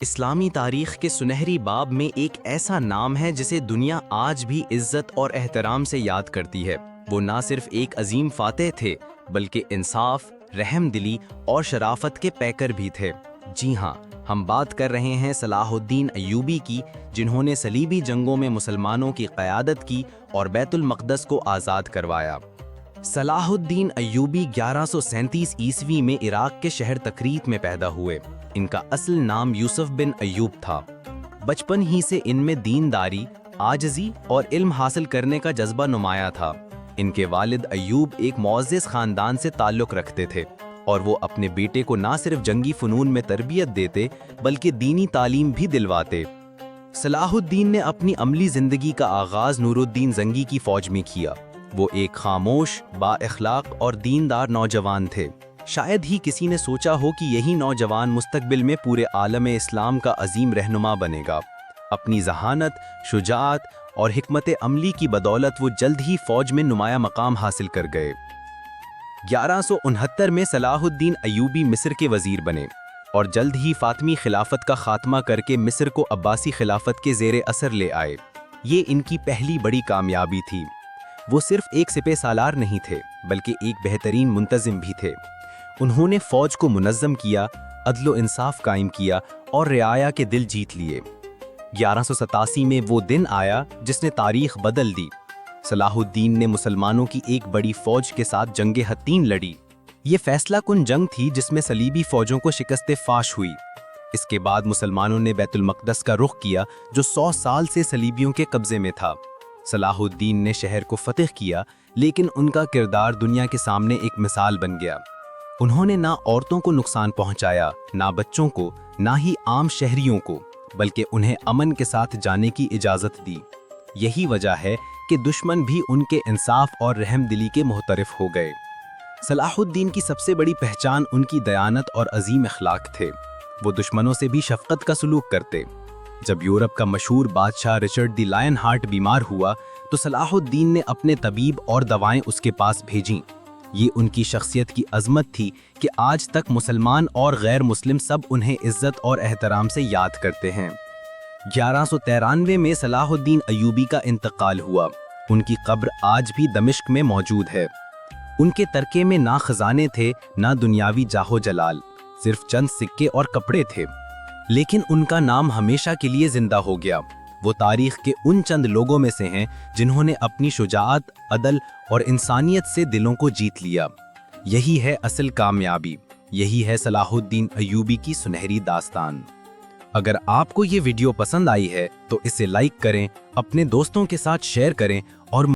اسلامی تاریخ کے سنہری باب میں ایک ایسا نام ہے جسے دنیا آج بھی عزت اور احترام سے یاد کرتی ہے۔ وہ نہ صرف ایک عظیم فاتح تھے بلکہ انصاف، رحم دلی اور شرافت کے پیکر بھی تھے۔ جی ہاں، ہم بات کر رہے ہیں صلاح الدین ایوبی کی، جنہوں نے صلیبی جنگوں میں مسلمانوں کی قیادت کی اور بیت المقدس کو آزاد کروایا۔ صلاح الدین ایوبی 1137 عیسوی میں عراق کے شہر تکریت میں پیدا ہوئے۔ ان کا اصل نام یوسف بن ایوب تھا۔ بچپن ہی سے ان میں دینداری، عاجزی اور علم حاصل کرنے کا جذبہ نمایاں تھا۔ ان کے والد ایوب ایک معزز خاندان سے تعلق رکھتے تھے اور وہ اپنے بیٹے کو نہ صرف جنگی فنون میں تربیت دیتے بلکہ دینی تعلیم بھی دلواتے۔ صلاح الدین نے اپنی عملی زندگی کا آغاز نور الدین زنگی کی فوج میں کیا۔ وہ ایک خاموش، با اخلاق اور دیندار نوجوان تھے۔ شاید ہی کسی نے سوچا ہو کہ یہی نوجوان مستقبل میں پورے عالم اسلام کا عظیم رہنما بنے گا۔ اپنی ذہانت، شجاعت اور حکمت عملی کی بدولت وہ جلد ہی فوج میں نمایاں مقام حاصل کر گئے۔ 1169 میں صلاح الدین ایوبی مصر کے وزیر بنے اور جلد ہی فاطمی خلافت کا خاتمہ کر کے مصر کو عباسی خلافت کے زیر اثر لے آئے۔ یہ ان کی پہلی بڑی کامیابی تھی۔ وہ صرف ایک سپہ سالار نہیں تھے بلکہ ایک بہترین منتظم بھی تھے۔ انہوں نے فوج کو منظم کیا، عدل و انصاف قائم کیا اور رعایا کے دل جیت لیے۔ 1187 میں وہ دن آیا جس نے تاریخ بدل دی۔ صلاح الدین نے مسلمانوں کی ایک بڑی فوج کے ساتھ جنگ حطین لڑی۔ یہ فیصلہ کن جنگ تھی جس میں صلیبی فوجوں کو شکست فاش ہوئی۔ اس کے بعد مسلمانوں نے بیت المقدس کا رخ کیا جو 100 سال سے صلیبیوں کے قبضے میں تھا۔ صلاح الدین نے شہر کو فتح کیا، لیکن ان کا کردار دنیا کے سامنے ایک مثال بن گیا۔ انہوں نے نہ عورتوں کو نقصان پہنچایا، نہ بچوں کو، نہ ہی عام شہریوں کو، بلکہ انہیں امن کے ساتھ جانے کی اجازت دی۔ یہی وجہ ہے کہ دشمن بھی ان کے انصاف اور رحم دلی کے محترف ہو گئے۔ صلاح الدین کی سب سے بڑی پہچان ان کی دیانت اور عظیم اخلاق تھے۔ وہ دشمنوں سے بھی شفقت کا سلوک کرتے۔ جب یورپ کا مشہور بادشاہ رچرڈ دی لائن ہارٹ بیمار ہوا تو صلاح الدین نے اپنے طبیب اور دوائیں اس کے پاس بھیجیں۔ یہ ان کی شخصیت کی عظمت تھی کہ آج تک مسلمان اور غیر مسلم سب انہیں عزت اور احترام سے یاد کرتے ہیں۔ 1193 میں صلاح الدین ایوبی کا انتقال ہوا۔ ان کی قبر آج بھی دمشق میں موجود ہے۔ ان کے ترکے میں نہ خزانے تھے، نہ دنیاوی جاہ و جلال، صرف چند سکے اور کپڑے تھے، لیکن ان کا نام ہمیشہ کے لیے زندہ ہو گیا۔ وہ تاریخ کے ان چند لوگوں میں سے ہیں جنہوں نے اپنی شجاعت، عدل اور انسانیت سے دلوں کو جیت لیا۔ یہی ہے اصل کامیابی، یہی ہے صلاح الدین ایوبی کی سنہری داستان۔ اگر آپ کو یہ ویڈیو پسند آئی ہے تو اسے لائک کریں، اپنے دوستوں کے ساتھ شیئر کریں اور